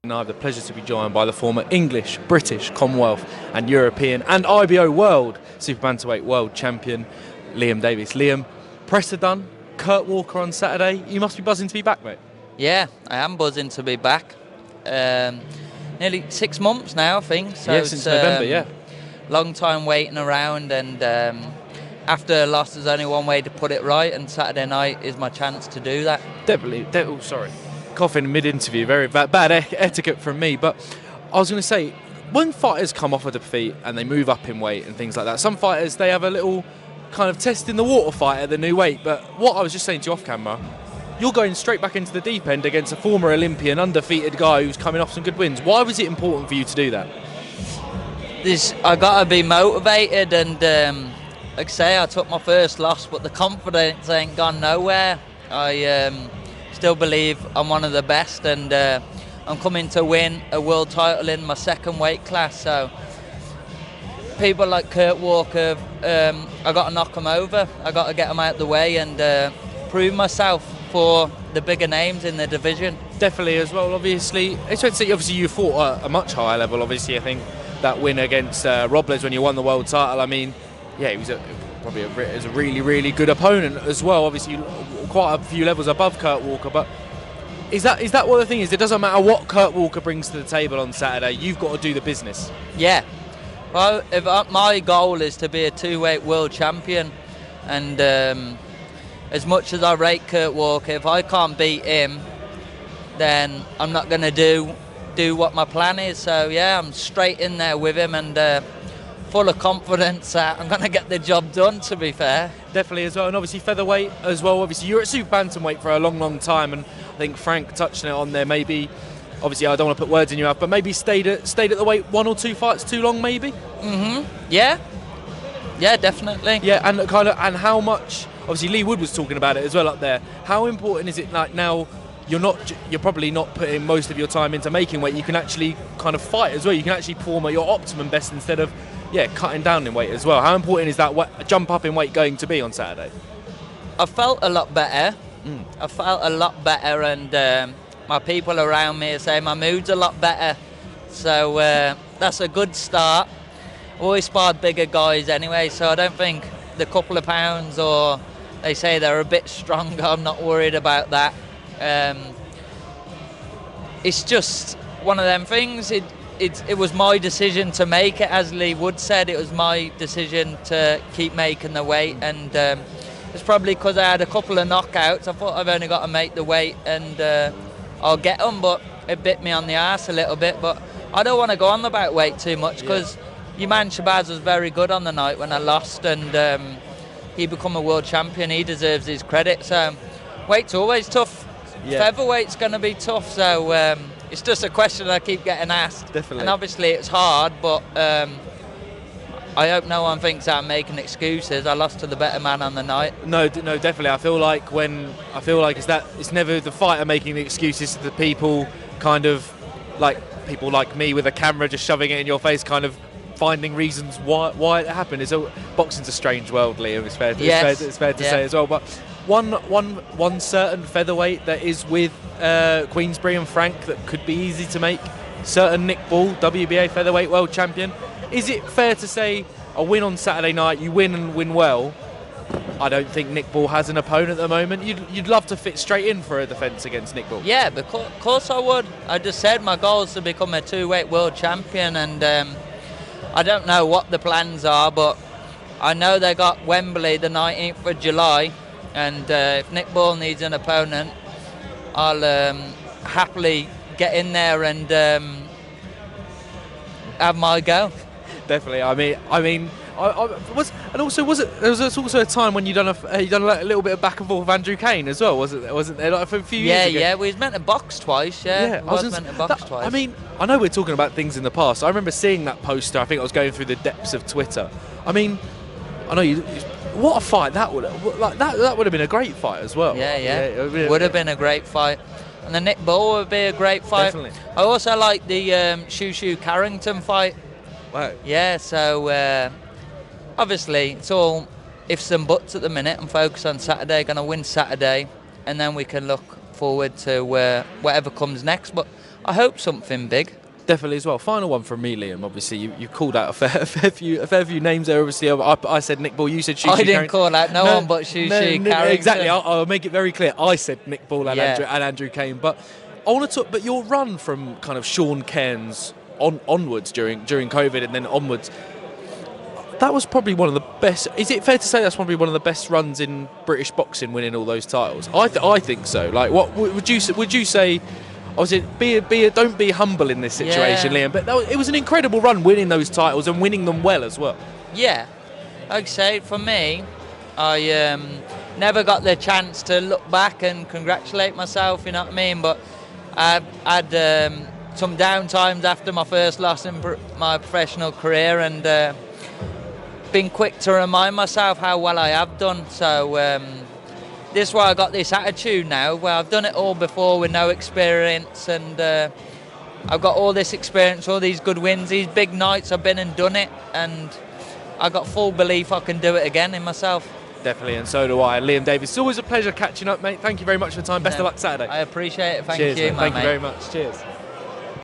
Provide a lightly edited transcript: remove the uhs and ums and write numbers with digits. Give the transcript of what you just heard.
And I have the pleasure to be joined by the former English, British, Commonwealth and European and IBO World Super Bantamweight World Champion, Liam Davies. Liam, Presser done, Kurt Walker on Saturday. You must be buzzing to be back, mate. Yeah, I am buzzing to be back. Nearly 6 months now, I think. So yeah, since November, yeah. Long time waiting around, and after a loss, there's only one way to put it right, and Saturday night is my chance to do that. Definitely. Oh, sorry. Coughing mid-interview, very bad etiquette from me. But I was going to say, when fighters come off a defeat and they move up in weight and things like that, some fighters, they have a little kind of test in the water fight at the new weight. But what I was just saying to you off camera, you're going straight back into the deep end against a former Olympian, undefeated guy who's coming off some good wins. Why was it important for you to do that? I got to be motivated, and like I say, I took my first loss, but the confidence ain't gone nowhere. I still believe I'm one of the best, and I'm coming to win a world title in my second weight class. So people like Kurt Walker, I got to knock them over. I got to get them out of the way and prove myself for the bigger names in the division. Definitely as well. Obviously you fought at a much higher level. Obviously, I think that win against Robles when you won the world title, I mean, yeah, he was probably a really, really good opponent as well. Obviously, quite a few levels above Kurt Walker. But is that what the thing is? It doesn't matter what Kurt Walker brings to the table on Saturday. You've got to do the business. Yeah. Well, my goal is to be a two-weight world champion, and as much as I rate Kurt Walker, if I can't beat him, then I'm not going to do what my plan is. So yeah, I'm straight in there with him, and full of confidence that I'm going to get the job done, to be fair. Definitely as well. And obviously featherweight as well. Obviously you're at super bantamweight for a long, long time, and I think Frank touched on there. Maybe, obviously I don't want to put words in your mouth, but maybe stayed at the weight 1 or 2 fights too long, maybe. Yeah, definitely. Yeah, and how much? Obviously Lee Wood was talking about it as well up there. How important is it, like, now you're probably not putting most of your time into making weight? You can actually kind of fight as well. You can actually perform at your optimum best instead of cutting down in weight as well. How important is that jump up in weight going to be on Saturday? I felt a lot better. I felt a lot better, and my people around me are saying my mood's a lot better. So that's a good start. I've always sparred bigger guys anyway, so I don't think the couple of pounds, or they say they're a bit stronger, I'm not worried about that. It's just one of them things. It was my decision to make it, as Lee Wood said. It was my decision to keep making the weight, and it's probably because I had a couple of knockouts. I thought I've only got to make the weight and I'll get them, but it bit me on the arse a little bit. But I don't want to go on about weight too much, because your man Shabazz was very good on the night when I lost, and he become a world champion. He deserves his credit. So weight's always tough. Featherweight's going to be tough, so it's just a question I keep getting asked. Definitely. And obviously it's hard, but I hope no one thinks I'm making excuses. I lost to the better man on the night. No, definitely. I feel like it's never the fighter making the excuses, to the people, kind of like people like me with a camera just shoving it in your face, kind of finding reasons why it happened. Boxing's a strange world, Liam. It's fair to say as well. But one certain featherweight that is with Queensberry and Frank that could be easy to make, certain Nick Ball, WBA featherweight world champion. Is it fair to say a win on Saturday night, you win and win well? I don't think Nick Ball has an opponent at the moment. You'd love to fit straight in for a defence against Nick Ball. Yeah, of course I would. I just said my goal is to become a two-weight world champion, and I don't know what the plans are, but I know they got Wembley the 19th of July, and if Nick Ball needs an opponent, I'll happily get in there and have my go. Definitely. I mean, was it also a time when you done a little bit of back and forth with Andrew Kane as well? Wasn't there like a few years ago? Yeah, we was meant to box twice. I was meant to box twice. I mean, I know we're talking about things in the past. I remember seeing that poster. I think I was going through the depths of Twitter. I mean, I know what a fight that would have been a great fight as well. Yeah. Would have been a great fight. And the Nick Ball would be a great fight. Definitely. I also like the Shoo Carrington fight. Wow. Yeah, so obviously it's all ifs and buts at the minute. I'm focused on Saturday, going to win Saturday, and then we can look forward to whatever comes next. But I hope something big. Definitely as well. Final one from me, Liam. Obviously, you called out a fair few names there. Obviously, I said Nick Ball. You said Shushi. I didn't call out no one but Shushi Carrington. Exactly. I'll make it very clear. I said Nick Ball and, Yeah. Andrew Kane. But I want to talk. But your run from kind of Sean Cairns onwards during COVID and then onwards. That was probably one of the best. Is it fair to say that's probably one of the best runs in British boxing, winning all those titles? I think so. Like, what would you say? Obviously, don't be humble in this situation, Yeah. Liam. But it was an incredible run, winning those titles and winning them well as well. Yeah, like I say, for me, I never got the chance to look back and congratulate myself, you know what I mean? But I've had some down times after my first loss in my professional career, and been quick to remind myself how well I have done. So this is why I got this attitude now, where I've done it all before with no experience, and I've got all this experience, all these good wins, these big nights. I've been and done it, and I got full belief I can do it again in myself. Definitely, and so do I. Liam Davies, it's always a pleasure catching up, mate. Thank you very much for the time. Best of luck Saturday. I appreciate it. Thank Cheers, you, mate. Thank mate. you very much. Cheers.